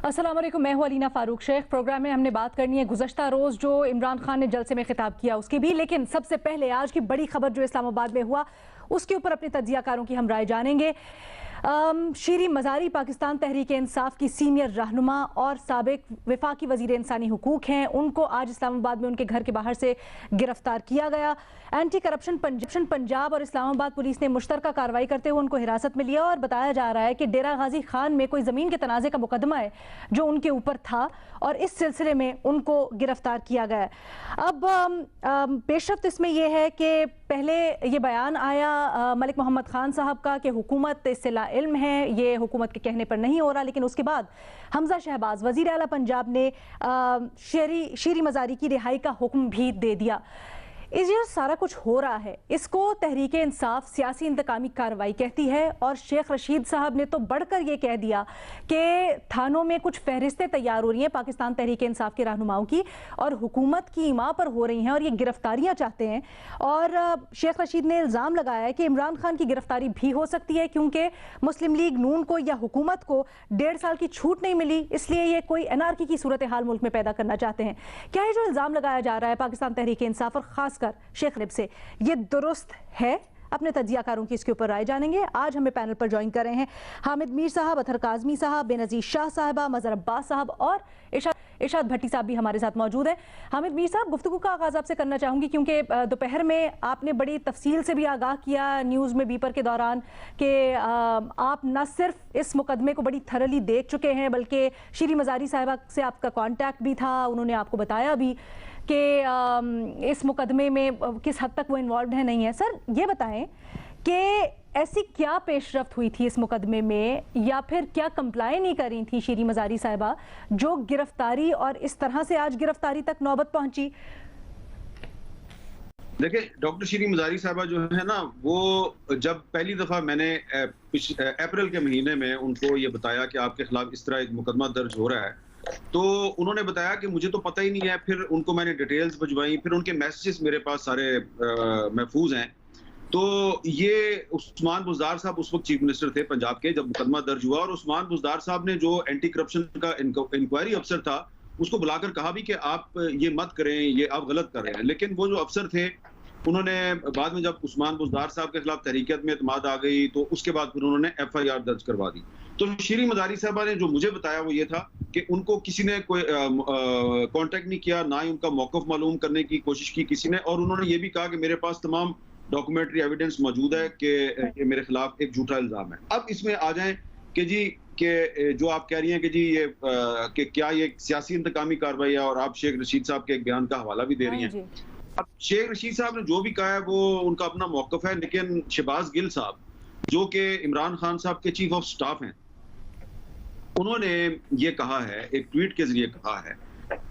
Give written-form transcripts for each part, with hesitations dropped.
अस्सलाम वालेकुम, मैं हूं अलीना फारूक शेख। प्रोग्राम में हमने बात करनी है गुज़श्ता रोज़ जो इमरान खान ने जलसे में खिताब किया उसकी भी, लेकिन सबसे पहले आज की बड़ी खबर जो इस्लामाबाद में हुआ उसके ऊपर अपने तज्जियाकारों की हम राय जानेंगे। शीरी मज़ारी पाकिस्तान तहरीक इंसाफ की सीनियर रहनुमा और साबिक वफाकी वज़ीर इंसानी हुकूक हैं। उनको आज इस्लामाबाद में उनके घर के बाहर से गिरफ्तार किया गया। एंटी करप्शन पंजाब और इस्लामाबाद पुलिस ने मुश्तरका कार्रवाई करते हुए उनको हिरासत में लिया और बताया जा रहा है कि डेरा गाजी खान में कोई ज़मीन के तनाज़े का मुकदमा है जो उनके ऊपर था और इस सिलसिले में उनको गिरफ्तार किया गया। अब पेशरफ्त इसमें यह है कि पहले ये बयान आया मलिक मोहम्मद खान साहब का कि हुकूमत इससे लाइल्म है, ये हुकूमत के कहने पर नहीं हो रहा, लेकिन उसके बाद हमजा शहबाज वज़ीर आला पंजाब ने शीरी मज़ारी की रिहाई का हुक्म भी दे दिया। इस जो सारा कुछ हो रहा है इसको तहरीक इंसाफ सियासी इंतकामी कार्रवाई कहती है और शेख रशीद साहब ने तो बढ़कर ये कह दिया कि थानों में कुछ फहरिस्तें तैयार हो रही हैं पाकिस्तान तहरीक इंसाफ के रहनुमाओं की और हुकूमत की इमा पर हो रही हैं और ये गिरफ्तारियां चाहते हैं। और शेख रशीद ने इल्ज़ाम लगाया है कि इमरान खान की गिरफ्तारी भी हो सकती है क्योंकि मुस्लिम लीग नून को या हुकूमत को 1.5 साल की छूट नहीं मिली, इसलिए ये कोई एनआरकी की सूरत हाल मुल्क में पैदा करना चाहते हैं। क्या ये जो इल्ज़ाम लगाया जा रहा है पाकिस्तान तहरीक इंसाफ और खास शेख लिब से, ये दुरुस्त है? अपने तज्जियाकारों की इसके ऊपर राय जानेंगे। आज हमें पैनल पर ज्वाइन कर रहे हैं हामिद मीर साहब, अतहर काज़मी साहब, बेनज़ीर शाह साहबा, मज़हर अब्बास साहब और इरशाद भट्टी साहब भी हमारे साथ मौजूद हैं। हामिद मीर साहब, गुफ्तगू का आगाज़ आपसे करना चाहूँगी क्योंकि दोपहर में आपने बड़ी तफसील से भी आगाह किया न्यूज़ में बीपर के दौरान कि आप न सिर्फ इस मुकदमे को बड़ी थरली देख चुके हैं बल्कि शीरी मज़ारी साहिबा से आपका कॉन्टैक्ट भी था, उन्होंने आपको बताया भी कि इस मुकदमे में किस हद तक वो इन्वॉल्व है नहीं है। सर ये बताएं कि ऐसी क्या पेशरफ्त हुई थी इस मुकदमे में या फिर क्या कंप्लाई नहीं कर रही थी शीरी मज़ारी साहिबा जो गिरफ्तारी और इस तरह से आज गिरफ्तारी तक नौबत पहुंची? देखिए, डॉक्टर शीरी मज़ारी साहिबा जो है ना, वो जब पहली दफ़ा मैंने अप्रैल के महीने में उनको ये बताया कि आपके खिलाफ इस तरह एक मुकदमा दर्ज हो रहा है, तो उन्होंने बताया कि मुझे तो पता ही नहीं है। फिर उनको मैंने डिटेल्स भिजवाई, फिर उनके मैसेजेस मेरे पास सारे महफूज हैं। तो ये उस्मान बुज़दार साहब उस वक्त चीफ मिनिस्टर थे पंजाब के जब मुकदमा दर्ज हुआ, और उस्मान बुज़दार साहब ने जो एंटी करप्शन का इंक्वायरी अफसर था उसको बुलाकर कहा भी कि आप ये मत करें, ये आप गलत कर रहे हैं। लेकिन वो जो अफसर थे उन्होंने बाद में, जब उस्मान बुज़दार साहब के खिलाफ तहरीकियत में एतमाद आ गई तो उसके बाद फिर उन्होंने FIR दर्ज करवा दी। तो शीरी मज़ारी साहबा ने जो मुझे बताया वो ये था कि उनको किसी ने कोई कांटेक्ट नहीं किया, ना ही उनका मौक़िफ़ मालूम करने की कोशिश की किसी ने, और उन्होंने ये भी कहा कि मेरे पास तमाम डॉक्यूमेंट्री एविडेंस मौजूद है कि ये मेरे खिलाफ एक झूठा इल्ज़ाम है। अब इसमें आ जाएं कि जी कि जो आप कह रही हैं कि जी ये कि क्या ये सियासी इंतकामी कार्रवाई है, और आप शेख रशीद साहब के एक बयान का हवाला भी दे रही हैं। अब शेख रशीद साहब ने जो भी कहा है वो उनका अपना मौक़िफ़ है, लेकिन शहबाज गिल साहब जो कि इमरान खान साहब के चीफ ऑफ स्टाफ हैं, उन्होंने ये कहा है, एक ट्वीट के जरिए कहा है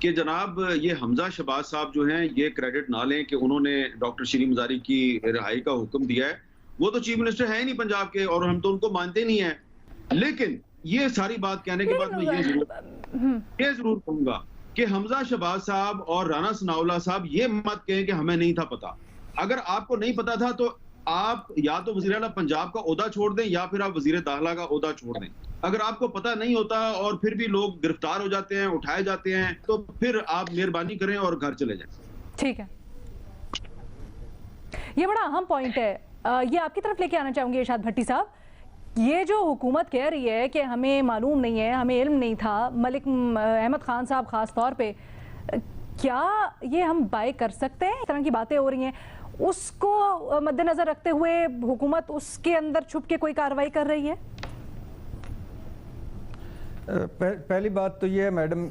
कि जनाब ये हमजा शहबाज साहब जो हैं ये क्रेडिट ना लें कि उन्होंने डॉक्टर शीरी मज़ारी की रिहाई का हुक्म दिया है। वो तो चीफ मिनिस्टर है ही नहीं पंजाब के और हम तो उनको मानते नहीं हैं। लेकिन ये सारी बात कहने के बाद मैं ये जरूर कहूंगा कि हमजा शहबाज साहब और राना सनाउल्लाह साहब ये मत कहें कि हमें नहीं था पता। अगर आपको नहीं पता था तो आप या तो वज़ीर आला पंजाब का ओहदा छोड़ दें या फिर आप वज़ीर दाखिला का ओहदा छोड़ दें। अगर आपको पता नहीं होता और फिर भी लोग गिरफ्तार हो जाते हैं, उठाए जाते हैं, तो फिर आप मेहरबानी करें और घर चले जाएं। ठीक है, ये बड़ा अहम पॉइंट है, ये आपकी तरफ लेके आना चाहूंगी इरशाद भट्टी साहब। ये जो हुकूमत कह रही है कि हमें मालूम नहीं है, हमें इल्म नहीं था, मलिक अहमद खान साहब खास तौर पे, क्या ये हम बाय कर सकते हैं? इस तरह की बातें हो रही हैं, उसको मद्देनजर रखते हुए हुकूमत उसके अंदर छुप के कोई कार्रवाई कर रही है? पहली बात तो ये है मैडम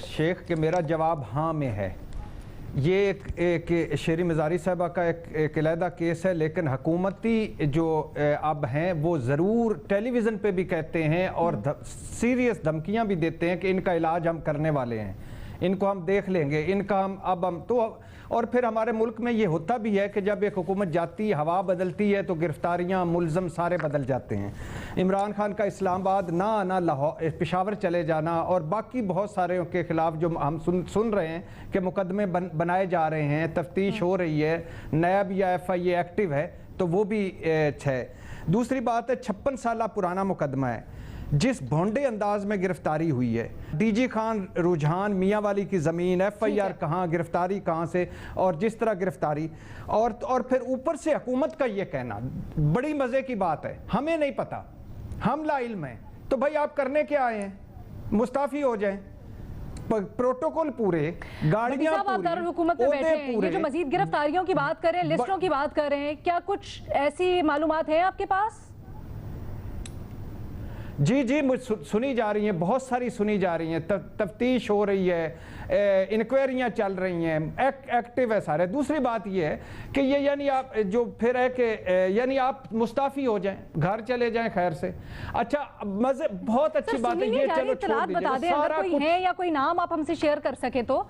शेख कि मेरा जवाब हाँ में है। ये एक शीरी मज़ारी साहबा का एक अलहदा केस है, लेकिन हुकूमती जो अब हैं वो ज़रूर टेलीविज़न पे भी कहते हैं और सीरियस धमकियां भी देते हैं कि इनका इलाज हम करने वाले हैं, इनको हम देख लेंगे, इनका हम तो। और फिर हमारे मुल्क में ये होता भी है कि जब एक हुकूमत जाती, हवा बदलती है तो गिरफ्तारियां, मुलज़म सारे बदल जाते हैं। इमरान खान का इस्लामाबाद ना आना, लाहौर, पेशावर चले जाना और बाकी बहुत सारे के ख़िलाफ़ जो हम सुन रहे हैं कि मुकदमे बनाए जा रहे हैं, तफ्तीश हो रही है, नैब या FIA एक्टिव है, तो वो भी है। दूसरी बात है 56 साल पुराना मुकदमा है। जिस भोंडे अंदाज में गिरफ्तारी हुई है, डीजी खान रुझान मियाँ वाली की ज़मीन, FIR कहाँ, गिरफ्तारी कहाँ से, और जिस तरह गिरफ्तारी, और फिर ऊपर से हुकूमत का ये कहना, बड़ी मज़े की बात है, हमें नहीं पता, हम लाइल्म हैं। तो भाई आप करने क्या आए हैं? मुस्ताफ़ी हो जाएं, प्रोटोकॉल पूरे, गाड़ियां पूरी, हुकूमत में बैठे हैं। ये जो मजीद गिरफ्तारियों की बात करें, लिस्टों की बात कर रहे हैं, क्या कुछ ऐसी मालूमात है आपके पास? जी सुनी जा रही हैं, बहुत सारी सुनी जा रही हैं, तफ्तीश हो रही है, इंक्वायरियां चल रही हैं, एक्टिव है सारे। दूसरी बात ये है कि ये यानी आप जो फिर है कि यानी आप मुस्ताफ़ी हो जाएं, घर चले जाएं खैर से। अच्छा, मजे बहुत अच्छी बात है ये, चलो छोड़ दीजिए सारा कुछ है, या कोई नाम आप हमसे शेयर कर सके तो।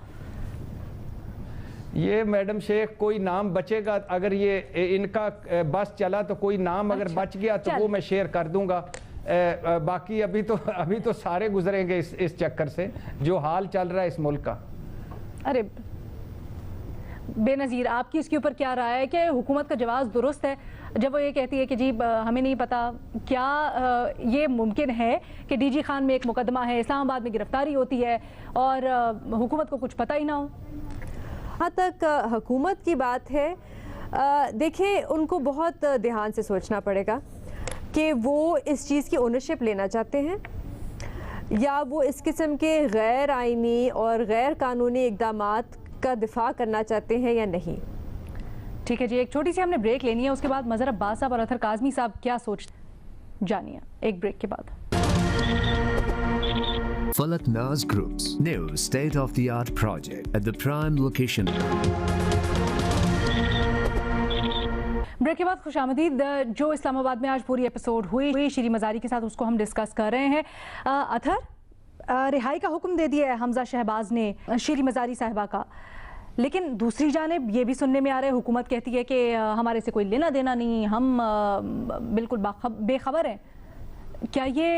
ये मैडम शेख कोई नाम बचेगा, अगर ये इनका बस चला तो कोई नाम अगर बच गया तो वो मैं शेयर कर दूंगा। बाकी अभी तो सारे गुजरेंगे इस चक्कर से, जो हाल चल रहा है इस मुल्क का। अरे बेनज़ीर, आपकी इसके ऊपर क्या राय है कि हुकूमत का जवाब दुरुस्त है जब वो ये कहती है कि जी हमें नहीं पता? क्या ये मुमकिन है कि डीजी खान में एक मुकदमा है, इस्लामाबाद में गिरफ्तारी होती है और हुकूमत को कुछ पता ही ना हो? जहाँ तक हुकूमत की बात है, देखिए उनको बहुत ध्यान से सोचना पड़ेगा कि वो इस चीज़ की ओनरशिप लेना चाहते हैं या वो इस किस्म के गैर आइनी और गैर कानूनी इक़दामात का दिफा करना चाहते हैं या नहीं। ठीक है जी, एक छोटी सी हमने ब्रेक लेनी है, उसके बाद मज़हर अब्बास साहब और अतहर काज़मी साहब क्या सोचते, जानिए एक ब्रेक के बाद। Falak Naz Group's new state-of-the-art project at the prime location. Break के बाद खुशामदीद। जो इस्लामाबाद में आज पूरी एपिसोड हुई शीरी मज़ारी के साथ, उसको हम डिस्कस कर रहे हैं। अतहर, रिहाई का हुक्म दे दिया है हमजा शहबाज ने शीरी मज़ारी साहिबा का, लेकिन दूसरी जानिब ये भी सुनने में आ रहा है, हुकूमत कहती है कि हमारे से कोई लेना देना नहीं, हम बिल्कुल बेखबर हैं। क्या ये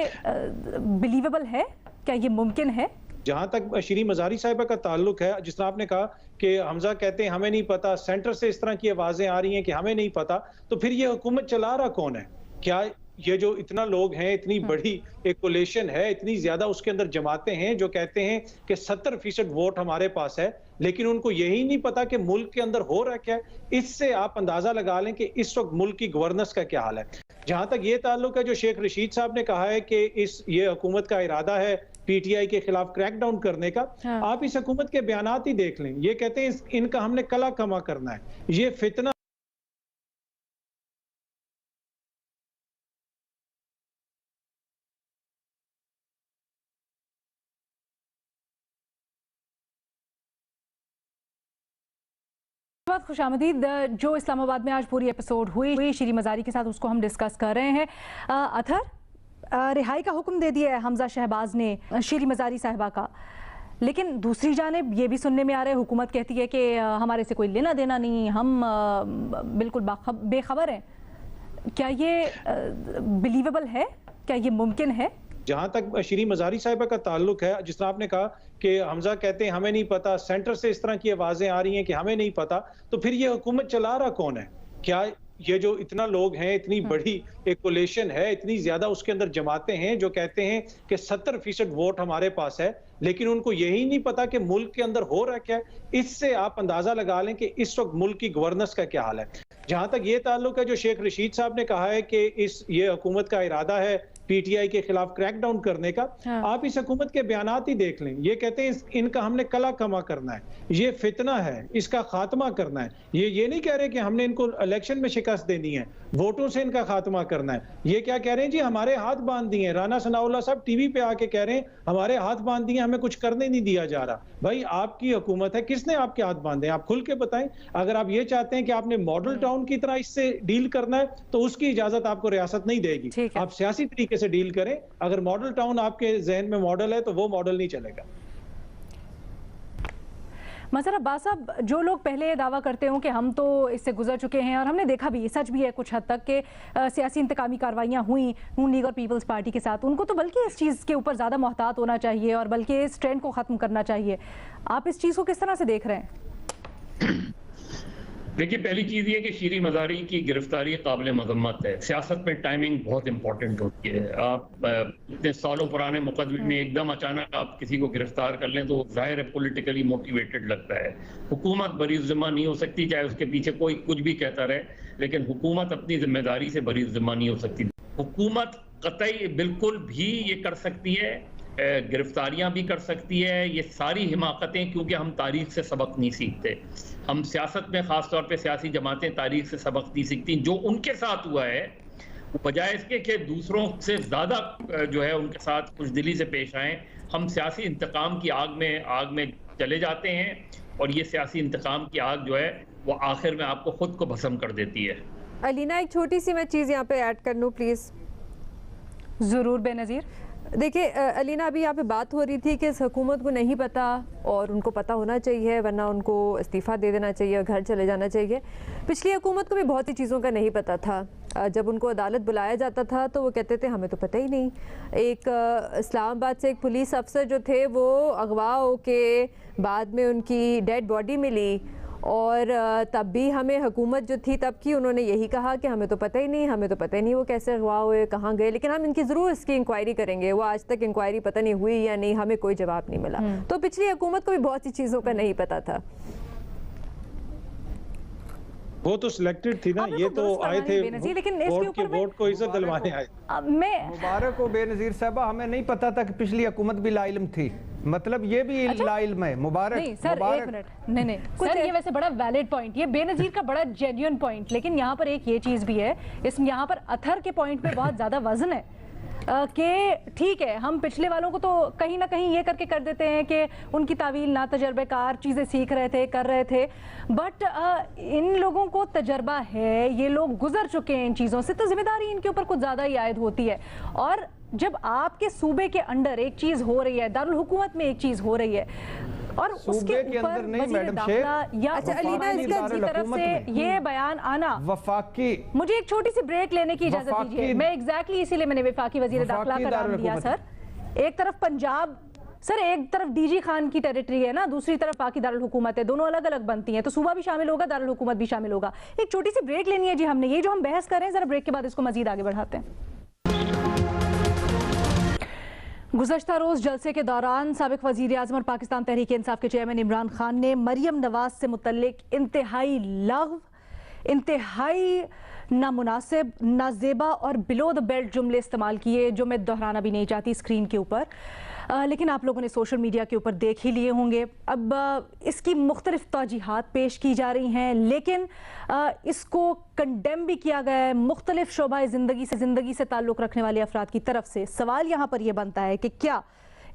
बिलीवेबल है? क्या ये मुमकिन है? जहां तक शीरी मज़ारी साहिबा का ताल्लुक है, जिस तरह आपने कहा कि हमजा कहते हैं हमें नहीं पता, सेंटर से इस तरह की आवाजें आ रही हैं कि हमें नहीं पता, तो फिर ये हुकूमत चला रहा कौन है? क्या ये जो इतना लोग हैं, इतनी बड़ी एक कोलेशन है, इतनी ज्यादा उसके अंदर जमातें हैं जो कहते हैं कि 70% वोट हमारे पास है, लेकिन उनको यही नहीं पता कि मुल्क के अंदर हो रहा क्या है? इससे आप अंदाजा लगा लें कि इस वक्त मुल्क की गवर्नेंस का क्या हाल है। जहां तक ये ताल्लुक है, जो शेख रशीद साहब ने कहा है कि ये हुकूमत का इरादा है PTI के खिलाफ क्रैकडाउन करने का, आप इस हुकूमत के बयानात ही देख लें। ये कहते हैं इनका हमने कला कमा करना है, ये फितना खुशामदीद। जो इस्लामाबाद में आज पूरी एपिसोड हुई शीरी मज़ारी के साथ, उसको हम डिस्कस कर रहे हैं। अतहर, रिहाई का हुक्म दे दिया है हमजा शहबाज ने शीरी मज़ारी साहिबा का, लेकिन दूसरी जानिब ये भी सुनने में आ रहा है, हुकूमत कहती है कि हमारे से कोई लेना देना नहीं, हम बिल्कुल बेखबर हैं। क्या ये बिलीवेबल है? क्या ये मुमकिन है? जहां तक शीरी मज़ारी साहिबा का ताल्लुक है, जिस तरह आपने कहा कि हमजा कहते हैं हमें नहीं पता, सेंटर से इस तरह की आवाजें आ रही हैं कि हमें नहीं पता, तो फिर ये हुकूमत चला रहा कौन है? क्या ये जो इतना लोग हैं, इतनी बड़ी एक कोलेशन है, इतनी ज्यादा उसके अंदर जमातें हैं जो कहते हैं कि 70% वोट हमारे पास है, लेकिन उनको यही नहीं पता कि मुल्क के अंदर हो रहा क्या है? इससे आप अंदाजा लगा लें कि इस वक्त मुल्क की गवर्नेंस का क्या हाल है। जहां तक ये ताल्लुक है, जो शेख रशीद साहब ने कहा है कि ये हुकूमत का इरादा है PTI के खिलाफ क्रैकडाउन करने का, आप इस हुकूमत के बयानात ही देख लें। ये कहते हैं इनका हमने कला कमा करना है, ये फितना है, इसका खात्मा करना है। ये नहीं कह रहे कि हमने इनको इलेक्शन में शिकस्त देनी है, वोटों से इनका खात्मा करना है। ये क्या कह रहे हैं जी, हमारे हाथ बांध दिए। राना सनाउल्लाह साहब टीवी पे आके कह रहे हैं हमारे हाथ बांध दिए, हमें कुछ करने नहीं दिया जा रहा। भाई आपकी हुकूमत है, किसने आपके हाथ बांधे? आप खुल के बताएं। अगर आप ये चाहते हैं कि आपने मॉडल टाउन की तरह इससे डील करना है, तो उसकी इजाजत आपको रियासत नहीं देगी। आप सियासी तरीके से डील करें। अगर मॉडल टाउन आपके जहन में मॉडल है, तो वो मॉडल नहीं चलेगा। मज़हर अब्बास साहब, जो लोग पहले दावा करते हों कि हम तो इससे गुजर चुके हैं, और हमने देखा भी, सच भी है कुछ हद तक कि सियासी इंतकामी कार्रवाइयाँ हुई नून लीग और पीपल्स पार्टी के साथ, उनको तो बल्कि इस चीज़ के ऊपर ज़्यादा मोहतात होना चाहिए और बल्कि इस ट्रेंड को ख़त्म करना चाहिए। आप इस चीज़ को किस तरह से देख रहे हैं? देखिए, पहली चीज़ ये कि शीरी मज़ारी की गिरफ्तारी काबिल मज़म्मत है। सियासत में टाइमिंग बहुत इंपॉर्टेंट होती है। आप इतने सालों पुराने मुकदमे में एकदम अचानक आप किसी को गिरफ्तार कर लें तो ज़ाहिर है पॉलिटिकली मोटिवेटेड लगता है। हुकूमत बरी ज़िम्मा नहीं हो सकती, चाहे उसके पीछे कोई कुछ भी कहता रहे, लेकिन हुकूमत अपनी जिम्मेदारी से बरी ज़िम्मा नहीं हो सकती। हुकूमत कतई बिल्कुल भी ये कर सकती है, गिरफ्तारियां भी कर सकती है, ये सारी हिमाकतें, क्योंकि हम तारीख से सबक नहीं सीखते। हम सियासत में ख़ास तौर पे सियासी जमातें तारीख से सबक नहीं सीखती। जो उनके साथ हुआ है, बजाय इसके कि दूसरों से ज़्यादा जो है उनके साथ खुशदिली से पेश आएँ, हम सियासी इंतकाम की आग में चले जाते हैं, और ये सियासी इंतकाम की आग जो है वो आखिर में आपको खुद को भस्म कर देती है। अलीना, एक छोटी सी मैं चीज़ यहाँ पे ऐड कर लूँ प्लीज़। ज़रूर बेनज़ीर। देखिए अलीना, अभी यहाँ पे बात हो रही थी कि इस हुकूमत को नहीं पता, और उनको पता होना चाहिए, वरना उनको इस्तीफ़ा दे देना चाहिए और घर चले जाना चाहिए। पिछली हुकूमत को भी बहुत सी चीज़ों का नहीं पता था। जब उनको अदालत बुलाया जाता था तो वो कहते थे हमें तो पता ही नहीं। एक इस्लामाबाद से एक पुलिस अफसर जो थे वो अगवा होके बाद में उनकी डेड बॉडी मिली, और तब भी हमें हुकूमत जो थी तब की, उन्होंने यही कहा कि हमें तो पता ही नहीं वो कैसे अगवा हुए, कहाँ गए, लेकिन हम इनकी ज़रूर इसकी इंक्वायरी करेंगे। वो आज तक इंक्वायरी पता नहीं हुई या नहीं, हमें कोई जवाब नहीं मिला। तो पिछली हुकूमत को भी बहुत सी चीज़ों का नहीं पता था। वो तो सिलेक्टेड थी ना, ये तो आए थे लेकिन इसके ऊपर वोट को इज्जत दिलवाने आए। मुबारक हो बेनज़ीर साहबा, हमें नहीं पता था कि पिछली हुकूमत भी लाइल्म थी। मतलब ये भी लाइल्म है। मुबारक। नहीं सर, एक मिनट। नहीं सर, ये वैसे बड़ा वैलिड पॉइंट, ये बेनज़ीर का बड़ा जेन्युइन पॉइंट, लेकिन यहाँ पर एक ये चीज़ भी है, यहाँ पर अथर के पॉइंट पे बहुत ज़्यादा वजन है कि ठीक है, हम पिछले वालों को तो कहीं ना कहीं ये करके कर देते हैं कि उनकी तावील ना तजर्बेकार चीज़ें सीख रहे थे, कर रहे थे, बट इन लोगों को तजर्बा है, ये लोग गुजर चुके हैं इन चीज़ों से, तो जिम्मेदारी इनके ऊपर कुछ ज़्यादा ही आयद होती है। और जब आपके सूबे के अंडर एक चीज़ हो रही है, दारुल हुकूमत में एक चीज़ हो रही है, और उसके ऊपर वज़ीर दाखिला या अलीना इसकी तरफ से ये बयान आना, वफाकी, मुझे एक छोटी सी ब्रेक लेने की इजाजत दीजिए। मैं एग्जैक्टली इसीलिए मैंने वफाकी वज़ीर दाखिला का नाम दिया सर। एक तरफ पंजाब सर, एक तरफ डीजी खान की टेरिटरी है ना, दूसरी तरफ पाकी दारुल हुकूमत है, दोनों अलग अलग बनती हैं, तो सूबा भी शामिल होगा, दारुल हुकूमत भी शामिल होगा। एक छोटी सी ब्रेक लेनी है जी हमने, ये जो हम बहस कर रहे हैं, जरा ब्रेक के बाद इसको मजीद आगे बढ़ाते हैं। गुज़श्ता रोज़ जलसे के दौरान साबिक़ वज़ीर आज़म और पाकिस्तान तहरीक इंसाफ के चेयरमैन इमरान खान ने मरियम नवाज से मुतल्लिक इंतहाई लग़्व, इंतहाई नामुनासिब, नाजेबा और बिलो द बेल्ट जुमले इस्तेमाल किए, जो मैं दोहराना भी नहीं चाहती स्क्रीन के ऊपर, लेकिन आप लोगों ने सोशल मीडिया के ऊपर देख ही लिए होंगे। अब इसकी मुख्तलिफ तौजीहात पेश की जा रही हैं, लेकिन इसको कंडेम भी किया गया है मुख्तलिफ शोबा ज़िंदगी से ताल्लुक़ रखने वाले अफराद की तरफ से। सवाल यहाँ पर यह बनता है कि क्या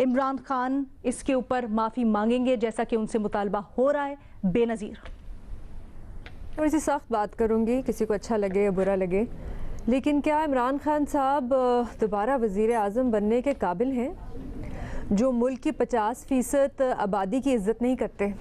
इमरान खान इसके ऊपर माफ़ी मांगेंगे, जैसा कि उनसे मुतालबा हो रहा है। बेनज़ीर, थोड़ी सी सख्त बात करूँगी, किसी को अच्छा लगे या बुरा लगे, लेकिन क्या इमरान खान साहब दोबारा वज़ीर आज़म बनने के काबिल हैं, जो मुल्क की 50% आबादी की इज़्ज़त नहीं करते?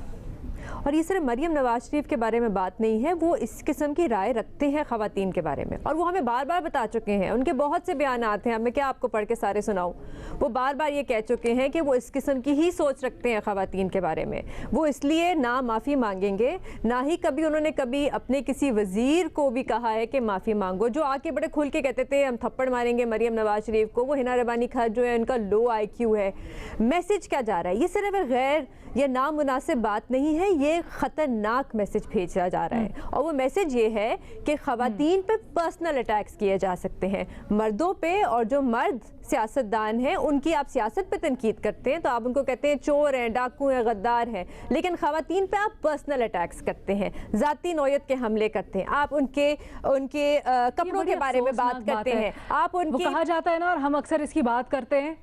और ये सिर्फ मरियम नवाज शरीफ के बारे में बात नहीं है, वो इस किस्म की राय रखते हैं ख़वातीन के बारे में, और वो हमें बार बार बता चुके हैं। उनके बहुत से बयानात हैं, मैं क्या आपको पढ़ के सारे सुनाऊं। वो बार बार ये कह चुके हैं कि वो इस किस्म की ही सोच रखते हैं ख़वातीन के बारे में। वो इसलिए ना माफ़ी मांगेंगे, ना ही कभी उन्होंने कभी अपने किसी वज़ीर को भी कहा है कि माफ़ी मांगो, जो आके बड़े खुल के कहते थे हम थप्पड़ मारेंगे मरियम नवाज शरीफ को। वो हिना रबानी खान जो है, उनका लो IQ है। मैसेज क्या जा रहा है? ये सिर्फ गैर या नामुनासिब बात नहीं है, ये ख़तरनाक मैसेज भेजा जा रहा है। और वो मैसेज ये है कि ख़वातीन पे पर्सनल अटैक्स किए जा सकते हैं, मर्दों पे, और जो मर्द सियासतदान हैं उनकी आप सियासत पे तनकीद करते हैं तो आप उनको कहते हैं चोर हैं, डाकू हैं, गद्दार हैं, लेकिन ख़वातीन पे आप पर्सनल अटैक्स करते हैं, ज़ाती नौयत के हमले करते हैं, आप उनके कपड़ों के बारे में बात करते हैं, आप उनकी, कहा जाता है ना, और हम अक्सर इसकी बात करते हैं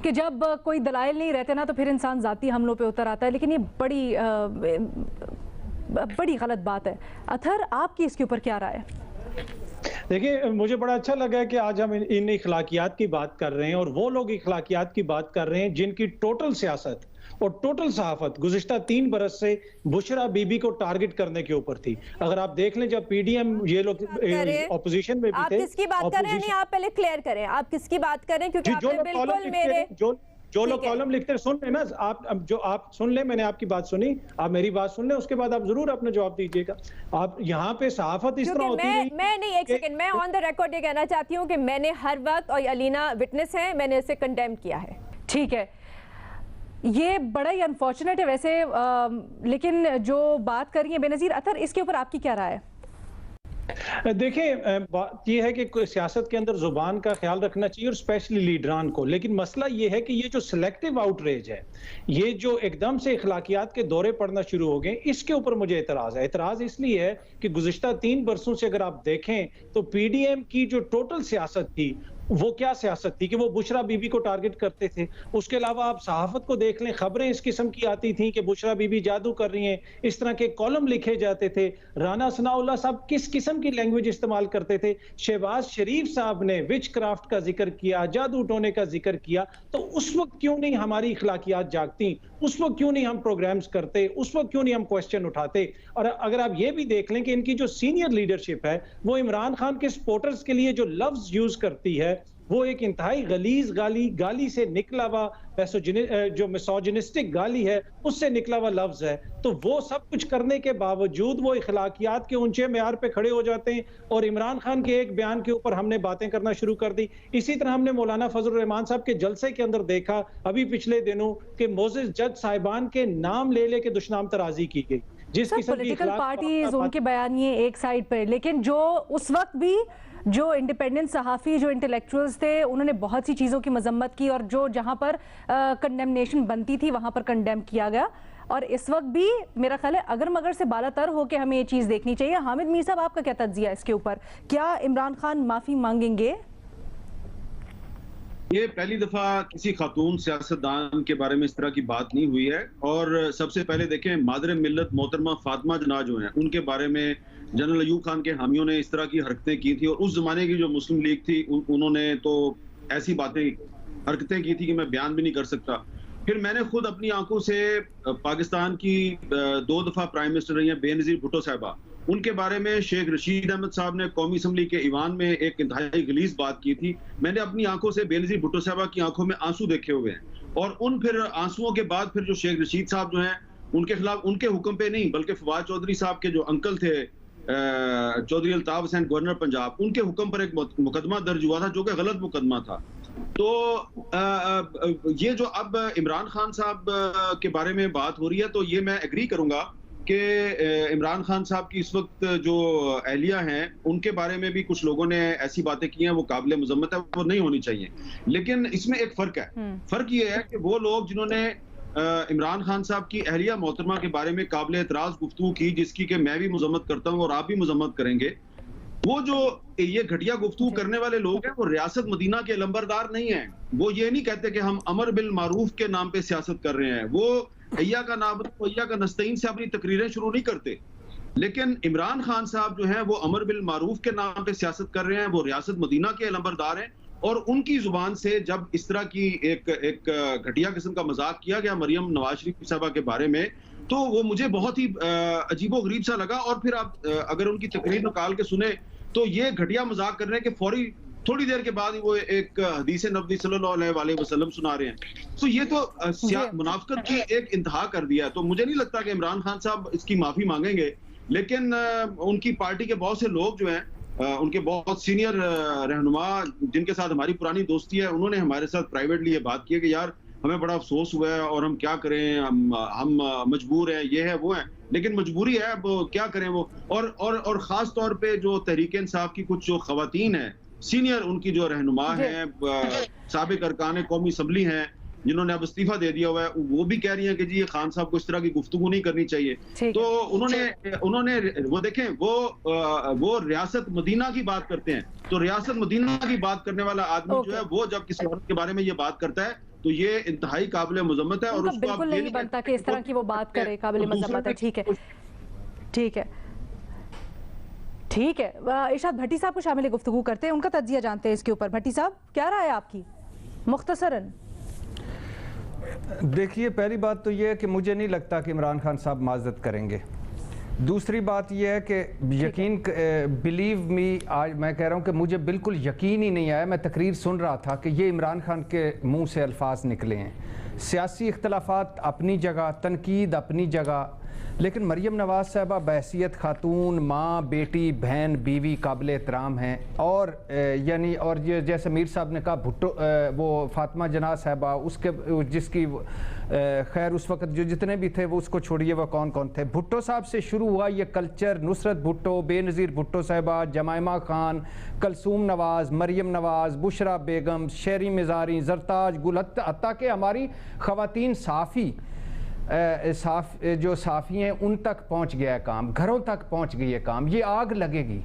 कि जब कोई दलाइल नहीं रहते ना तो फिर इंसान ज़ाती हमलों पे उतर आता है, लेकिन ये बड़ी गलत बात है। अथर, आपकी इसके ऊपर क्या राय है? देखिए, मुझे बड़ा अच्छा लगा कि आज हम इन इखलाकियात की बात कर रहे हैं, और वो लोग इखलाकियात की बात कर रहे हैं जिनकी टोटल सियासत और टोटल सहाफत गुज़िश्ता 3 बरस से बुशरा बीबी को टारगेट करने के ऊपर थी। अगर आप देख लें, जब PDM ये लोग ऑपोजिशन में भी थे। आप किसकी बात कर रहे हैं? नहीं, आप पहले क्लियर करें, आप किसकी बात कर रहे हैं, क्योंकि आपने बिल्कुल मेरे जो लोग कॉलम लिखते हैं सुन लें ना, आप सुन लें, मैंने आपकी बात सुनी, आप मेरी बात सुन लें, उसके बाद आप जरूर अपना जवाब दीजिएगा। आप यहाँ पे सहाफत इस तरह होती है। मैं नहीं, एक सेकंड, मैं ऑन द रिकॉर्ड ये कहना चाहती हूँ कि मैंने हर वक्त, और अलीना विटनेस है, मैंने इसे कंडेम किया है। ठीक है, ये बड़ा ही अनफॉर्चुनेट है वैसे, लेकिन जो बात कर रही है बेनज़ीर अतर, इसके ऊपर आपकी क्या राय है? देखिए, बात यह है कि सियासत के अंदर जुबान का ख्याल रखना चाहिए, और स्पेशली लीडरान को। लेकिन मसला यह है कि ये जो सिलेक्टिव आउटरीच है, ये जो एकदम से अखलाकियात के दौरे पड़ना शुरू हो गए, इसके ऊपर मुझे एतराज है। एतराज इसलिए है कि गुज़िश्ता 3 बरसों से अगर आप देखें तो PDM की जो टोटल सियासत थी वो क्या सियासत थी कि वो बुशरा बीबी को टारगेट करते थे। उसके अलावा आप सहाफत को देख लें, खबरें इस किस्म की आती थी कि बुशरा बीबी जादू कर रही हैं, इस तरह के कॉलम लिखे जाते थे। राना सनाउल्लाह साहब किस किस्म की लैंग्वेज इस्तेमाल करते थे। शहबाज शरीफ साहब ने विच क्राफ्ट का जिक्र किया, जादू टोने का जिक्र किया। तो उस वक्त क्यों नहीं हमारी इखलाकियात जागती, उस वक्त क्यों नहीं हम प्रोग्राम्स करते, उस वक्त क्यों नहीं हम क्वेश्चन उठाते। और अगर आप ये भी देख लें कि इनकी जो सीनियर लीडरशिप है वो इमरान खान के सपोर्टर्स के लिए जो लफ्ज यूज करती है वो एक इंतहाई गलीज गाली से निकला हुआ, जो मिसोजिनिस्टिक गाली है उससे निकला हुआ लफ्ज है। तो वो सब कुछ करने के बावजूद वो इखलाकियात के ऊंचे मेयार पे खड़े हो जाते हैं, और इमरान खान के एक बयान के ऊपर हमने बातें करना शुरू कर दी। इसी तरह हमने मौलाना फजल रहमान साहब के जलसे के अंदर देखा अभी पिछले दिनों कि मोजिज जज साहिबान के नाम ले लेके दुश्मनाम तराजी की गई। जिस पॉलिटिकल पार्टीज उनके बयानिए एक साइड पर, लेकिन जो उस वक्त भी जो इंडिपेंडेंट सहाफ़ी, जो इंटेलेक्चुअल्स थे, उन्होंने बहुत सी चीज़ों की मजम्मत की, और जो जहाँ पर कंडेमनेशन बनती थी वहाँ पर कंडेम किया गया। और इस वक्त भी मेरा ख्याल है अगर मगर से बालातर होकर हमें ये चीज़ देखनी चाहिए। हामिद मीर साहब, आपका क्या तज्जिया इसके ऊपर? क्या इमरान खान माफ़ी मांगेंगे? ये पहली दफा किसी खातून सियासतदान के बारे में इस तरह की बात नहीं हुई है। और सबसे पहले देखें, मादर मिल्लत मोहतरमा फातिमा जना जो हैं, उनके बारे में जनरल अयूब खान के हामियों ने इस तरह की हरकतें की थी, और उस जमाने की जो मुस्लिम लीग थी उन्होंने तो ऐसी बातें हरकतें की थी कि मैं बयान भी नहीं कर सकता। फिर मैंने खुद अपनी आंखों से पाकिस्तान की 2 दफा प्राइम मिनिस्टर रही हैं बेनज़ीर भुट्टो साहिबा, उनके बारे में शेख रशीद अहमद साहब ने कौमी असम्बली के ईवान में एक इंतहाई गलीज बात की थी। मैंने अपनी आंखों से बेनज़ीर भुट्टो साहिबा की आंखों में आंसू देखे हुए हैं, और उन फिर आंसुओं के बाद फिर जो शेख रशीद साहब जो हैं उनके खिलाफ, उनके हुक्म पे नहीं बल्कि फवाद चौधरी साहब के जो अंकल थे चौधरी अल्ताफ हुसैन गवर्नर पंजाब, उनके हुक्म पर एक मुकदमा दर्ज हुआ था जो कि गलत मुकदमा था। तो ये जो अब इमरान खान साहब के बारे में बात हो रही है, तो ये मैं एग्री करूंगा कि इमरान खान साहब की इस वक्त जो एहलिया हैं उनके बारे में भी कुछ लोगों ने ऐसी बातें की हैं, वो काबिल मजम्मत है, वो नहीं होनी चाहिए। लेकिन इसमें एक फर्क है। फर्क ये है कि वो लोग जिन्होंने इमरान खान साहब की अहलिया मोहतरमा के बारे में काबिल एतराज गुफ्तगू की, जिसकी कि मैं भी मजम्मत करता हूँ और आप भी मजम्मत करेंगे, वो जो ये घटिया गुफ्तगू करने वाले लोग हैं वो रियासत मदीना के लंबरदार नहीं हैं। वो ये नहीं कहते कि हम अमर बिल मारूफ के नाम पे सियासत कर रहे हैं। वो अय्या का नाम, अय्या का नस्तईन से अपनी तकरीरें शुरू नहीं करते। लेकिन इमरान खान साहब जो हैं वो अमर बिल मारूफ के नाम पे सियासत कर रहे हैं, वो रियासत मदीना के लंबरदार हैं। और उनकी जुबान से जब इस तरह की एक घटिया किस्म का मजाक किया गया मरियम नवाज शरीफ साहबा के बारे में, तो वो मुझे बहुत ही अजीबो गरीब सा लगा। और फिर आप अगर उनकी तकरीर निकाल के सुने तो ये घटिया मजाक करने के फौरी थोड़ी देर के बाद वो एक हदीस नबी सल्लल्लाहु अलैहि वसल्लम सुना रहे हैं। तो ये तो मुनाफिकत की एक इंतहा कर दिया। तो मुझे नहीं लगता कि इमरान खान साहब इसकी माफी मांगेंगे, लेकिन उनकी पार्टी के बहुत से लोग जो हैं, उनके बहुत सीनियर रहनुमा जिनके साथ हमारी पुरानी दोस्ती है, उन्होंने हमारे साथ प्राइवेटली ये बात की है कि यार हमें बड़ा अफसोस हुआ है और हम क्या करें, हम मजबूर हैं, ये है वो है, लेकिन मजबूरी है, अब क्या करें वो। और खास तौर पे जो तहरीक इंसाफ की कुछ जो खवातीन हैं सीनियर, उनकी जो रहनुमा हैं, साबिक अरकान कौमी असम्बली हैं जिन्होंने अब इस्तीफा दे दिया हुआ है, वो भी कह रही हैं कि जी ये खान साहब को इस तरह की गुफ्तगू नहीं करनी चाहिए। तो उन्होंने वो देखें, वो रियासत मदीना की बात करते हैं। तो रियासत मदीना की बात करने वाला आदमी जो है वो जब किसी औरत के बारे में ये बात करता है तो ये इंतहाई काबिल मजम्मत है। और उसको बिल्कुल नहीं बनता कि इस तरह की वो बात करे, काबिल मजम्मत है। ठीक है, ठीक है, ठीक है। इरशाद भट्टी साहब को शामिल गुफ्तगू करते हैं, उनका तज्जिया जानते हैं इसके ऊपर। भट्टी साहब, क्या राय है आपकी मुख्तसरन? देखिए, पहली बात तो ये है कि मुझे नहीं लगता कि इमरान खान साहब माजरत करेंगे। दूसरी बात यह है कि यकीन बिलीव मी, आज मैं कह रहा हूँ कि मुझे बिल्कुल यकीन ही नहीं आया। मैं तकरीर सुन रहा था कि ये इमरान खान के मुंह से अल्फाज निकले हैं। सियासी इख्तलाफात अपनी जगह, तनकीद अपनी जगह, लेकिन मरियम नवाज़ साहबा बहसीत खातून, माँ, बेटी, बहन, बीवी काबिल एहतराम हैं। और यानी और ये जैसे मीर साहब ने कहा भुट्टो, वो फातिमा जनाह साहबा, उसके जिसकी खैर उस वक्त जो जितने भी थे वो उसको छोड़िए, वह कौन कौन थे। भुट्टो साहब से शुरू हुआ ये कल्चर, नुसरत भुट्टो, बेनज़ीर भुट्टो साहबा, जमायमा खान, कलसूम नवाज़, मरियम नवाज़, बुशरा बेगम, शेरी मिज़ारी, जरताज गुल, हत्ता कि हमारी ख़वातीन जो साफ़ी हैं उन तक पहुंच गया है काम, घरों तक पहुंच गई है काम। ये आग लगेगी,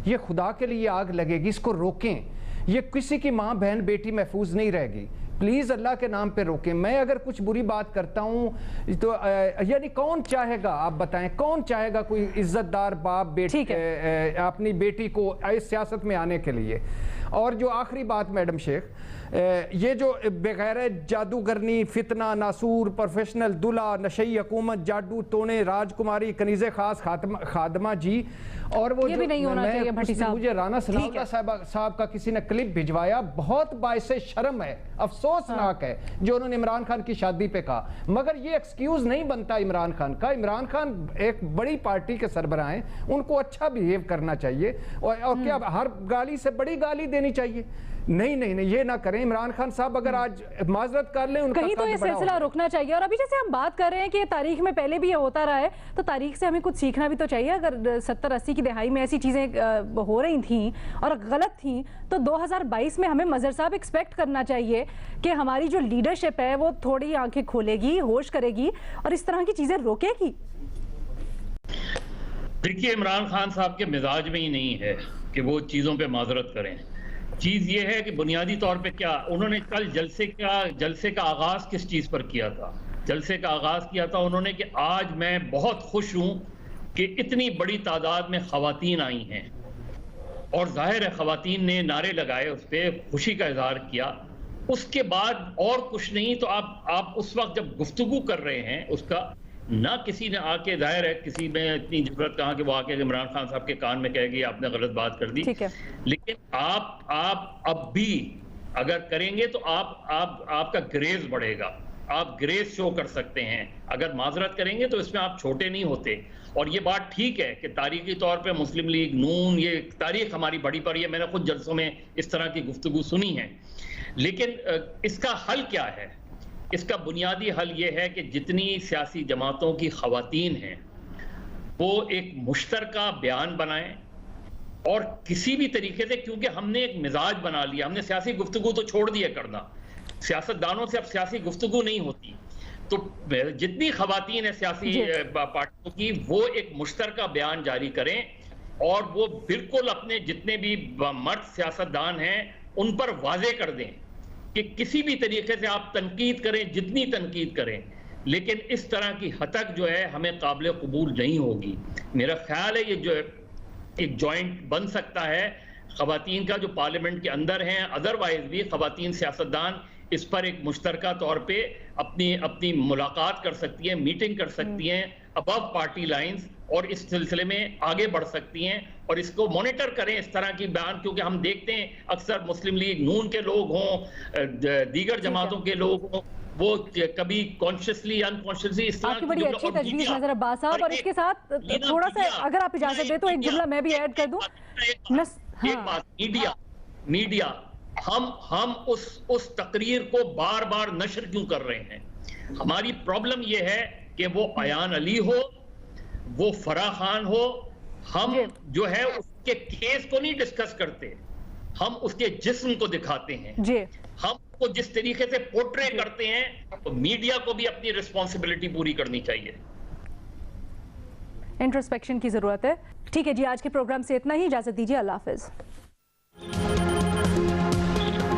ये खुदा के लिए आग लगेगी, इसको रोकें। ये किसी की माँ, बहन, बेटी महफूज नहीं रहेगी। प्लीज़ अल्लाह के नाम पे रोकें। मैं अगर कुछ बुरी बात करता हूँ तो यानी कौन चाहेगा, आप बताएं, कौन चाहेगा कोई इज्जतदार बाप बेटी अपनी बेटी को इस सियासत में आने के लिए। और जो आखिरी बात मैडम शेख, ये जो बगैर जादूगरनी, फितना, नासूर, प्रोफेशनल दुल्हा, नशई हुकूमत, जादू टोने, राजकुमारी, कनीज़े खास, खादमा जी, और वो ये भी नहीं होना चाहिए भट्टी साहब। मुझे राना सनाउल्लाह साहब का किसी ने क्लिप भिजवाया, बहुत बाइसे शर्म है, अफसोसनाक है जो उन्होंने इमरान खान की शादी पे कहा। मगर ये एक्सक्यूज नहीं बनता इमरान खान का। इमरान खान एक बड़ी पार्टी के सरबराह हैं, उनको अच्छा बिहेव करना चाहिए और क्या हर गाली से बड़ी गाली देनी चाहिए? नहीं नहीं नहीं, ये ना करें। इमरान खान साहब अगर आज माजरत कर लें, उनका कहीं तो ये सिलसिला रुकना चाहिए। और अभी जैसे हम बात कर रहे हैं कि तारीख में पहले भी ये होता रहा है, तो तारीख से हमें कुछ सीखना भी तो चाहिए। अगर 70-80 की दहाई में ऐसी चीज़ें हो रही थी और गलत थी, तो 2022 में हमें मजहर साहब एक्सपेक्ट करना चाहिए कि हमारी जो लीडरशिप है वो थोड़ी आंखें खोलेगी, होश करेगी और इस तरह की चीज़ें रोकेगी। देखिए, इमरान खान साहब के मिजाज में ही नहीं है कि वो चीज़ों पे माजरत करें। चीज़ ये है कि बुनियादी तौर पे क्या उन्होंने कल जलसे का आगाज़ किस चीज़ पर किया था? जलसे का आगाज़ किया था उन्होंने कि आज मैं बहुत खुश हूँ कि इतनी बड़ी तादाद में ख़वातीन आई हैं, और जाहिर है ख़वातीन ने नारे लगाए, उस पर खुशी का इजहार किया। उसके बाद और कुछ नहीं। तो आप उस वक्त जब गुफ्तगू कर रहे हैं उसका, ना किसी ने आके, जाहिर है किसी में इतनी जरूरत कहाँ कि वो आके इमरान खान साहब के कान में कहेगी आपने गलत बात कर दी। लेकिन आप अब भी अगर करेंगे तो आपका ग्रेज बढ़ेगा, आप ग्रेज शो कर सकते हैं। अगर माजरत करेंगे तो इसमें आप छोटे नहीं होते। और ये बात ठीक है कि तारीखी तौर पे मुस्लिम लीग नून, ये तारीख हमारी बड़ी पड़ी है, मैंने खुद जलसों में इस तरह की गुफ्तगू सुनी है। लेकिन इसका हल क्या है? इसका बुनियादी हल ये है कि जितनी सियासी जमातों की ख़वातीन हैं वो एक मुश्तरका बयान बनाएं, और किसी भी तरीके से, क्योंकि हमने एक मिजाज बना लिया, हमने सियासी गुफ्तगू तो छोड़ दिया करना, सियासतदानों से अब सियासी गुफ्तगू नहीं होती। तो जितनी ख़वातीन है सियासी पार्टियों की, वो एक मुश्तरका बयान जारी करें, और वो बिल्कुल अपने जितने भी मर्द सियासतदान हैं उन पर वाजे कर दें कि किसी भी तरीके से आप तनकीद करें, जितनी तनकीद करें, लेकिन इस तरह की हतक जो है हमें काबिल कबूल नहीं होगी। मेरा ख्याल है ये जो एक जॉइंट बन सकता है ख़वातीन का जो पार्लियामेंट के अंदर हैं, अदरवाइज भी ख़वातीन सियासतदान इस पर एक मुश्तरका तौर पे अपनी मुलाकात कर सकती हैं, मीटिंग कर सकती हैं अबव पार्टी लाइंस, और इस सिलसिले में आगे बढ़ सकती हैं। और इसको मॉनिटर करें इस तरह की बयान, क्योंकि हम देखते हैं अक्सर मुस्लिम लीग नून के लोग हों, दीगर जमातों के लोग हों, वो कभी कॉन्शियसली अनकॉन्शियसली इस तरह की बड़ी अच्छी तजवीज़ नजर अब्बास साहब। और इसके साथ थोड़ा सा अगर आप इजाजत दें तो एक जुमला मैं भी ऐड कर दूं। एक बात, मीडिया हम उस तकरीर को बार बार नशर क्यों कर रहे हैं? हमारी प्रॉब्लम यह है कि वो अयान अली हो, वो फराह खान हो, हम जो है उसके केस को नहीं डिस्कस करते, हम उसके जिस्म को दिखाते हैं। हम को जिस तरीके से पोर्ट्रे करते हैं, तो मीडिया को भी अपनी रिस्पॉन्सिबिलिटी पूरी करनी चाहिए। इंट्रोस्पेक्शन की जरूरत है। ठीक है जी, आज के प्रोग्राम से इतना ही। इजाजत दीजिए, अल्लाह हाफिज।